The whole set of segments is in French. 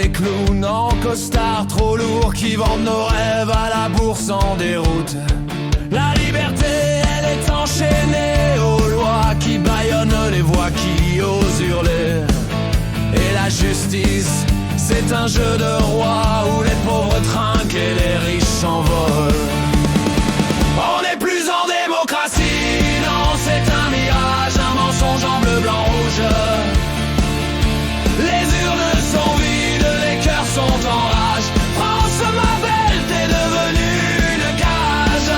des clowns en costard trop lourds qui vendent nos rêves à la bourse en déroute. La liberté, elle est enchaînée aux lois qui bâillonnent les voix qui osent hurler. Et la justice, c'est un jeu de roi où les pauvres trinquent et les riches s'envolent. On n'est plus en démocratie, non, c'est un mirage, un mensonge en bleu, blanc, rouge. Les urnes sont vides, les cœurs sont en rage. France, ma belle, t'es devenue une cage.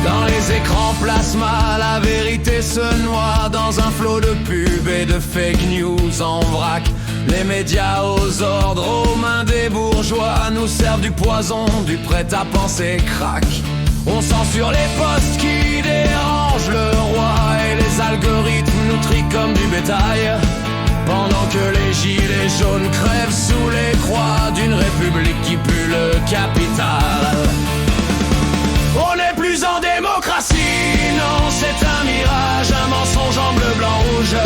Dans les écrans plasma, la vérité se noie dans un flot de pubs et de fake news en vrac. Les médias aux ordres, aux mains des bourgeois nous servent du poison, du prêt-à-penser crack. On censure les postes qui dérangent le roi et les algorithmes nous trient comme du bétail. Pendant que les gilets jaunes crèvent sous les croix d'une république qui pue le capital. On n'est plus en démocratie, non, c'est un mirage, un mensonge en bleu, blanc, rouge.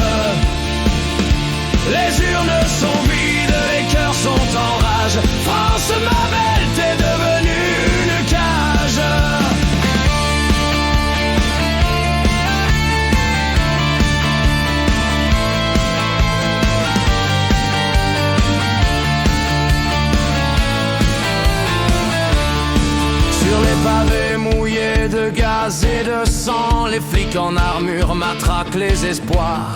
Les urnes sont vides, les cœurs sont en rage. France, ma belle, t'es devenue une cage. Sur les pavés mouillés de gaz et de sang, les flics en armure matraquent les espoirs.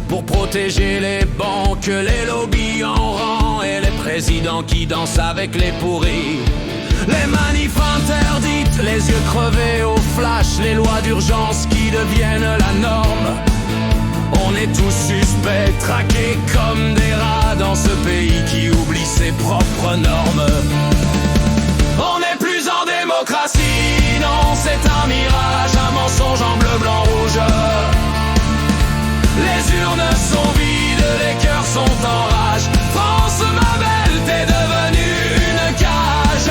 Pour protéger les banques, les lobbies en rang et les présidents qui dansent avec les pourris. Les manifs interdites, les yeux crevés au flash, les lois d'urgence qui deviennent la norme. On est tous suspects, traqués comme des rats dans ce pays qui oublie ses propres normes. On n'est plus en démocratie, non, c'est un mirage, un mensonge en bleu, blanc, rouge. Les urnes sont vides, les cœurs sont en rage. France, ma belle, t'es devenue une cage.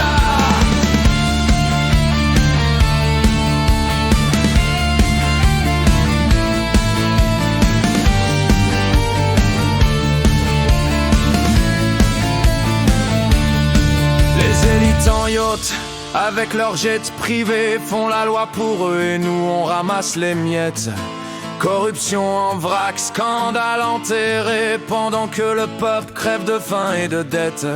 Les élites en yacht, avec leurs jets privés, font la loi pour eux et nous on ramasse les miettes. Corruption en vrac, scandale enterré, pendant que le peuple crève de faim et de dette.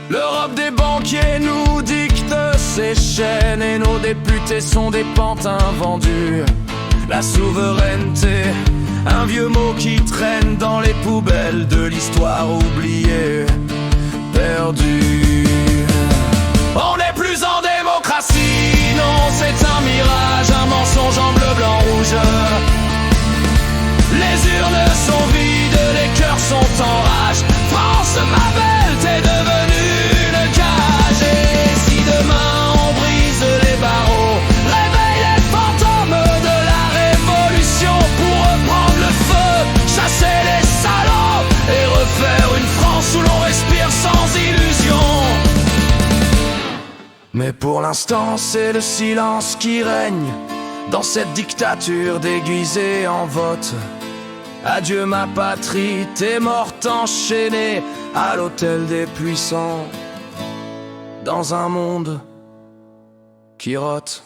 L'Europe des banquiers nous dicte ses chaînes et nos députés sont des pantins vendus. La souveraineté, un vieux mot qui traîne dans les poubelles de l'histoire oubliée, perdue. On n'est plus en démocratie, non, c'est un mirage, un mensonge en bleu, blanc, rouge. Les urnes sont vides, les cœurs sont en rage. France, ma belle, t'es devenue une cage. Et si demain on brise les barreaux, réveille les fantômes de la révolution pour reprendre le feu, chasser les salauds et refaire une France où l'on respire sans illusion. Mais pour l'instant c'est le silence qui règne dans cette dictature déguisée en vote. Adieu ma patrie, t'es morte enchaînée à l'autel des puissants, dans un monde qui rote.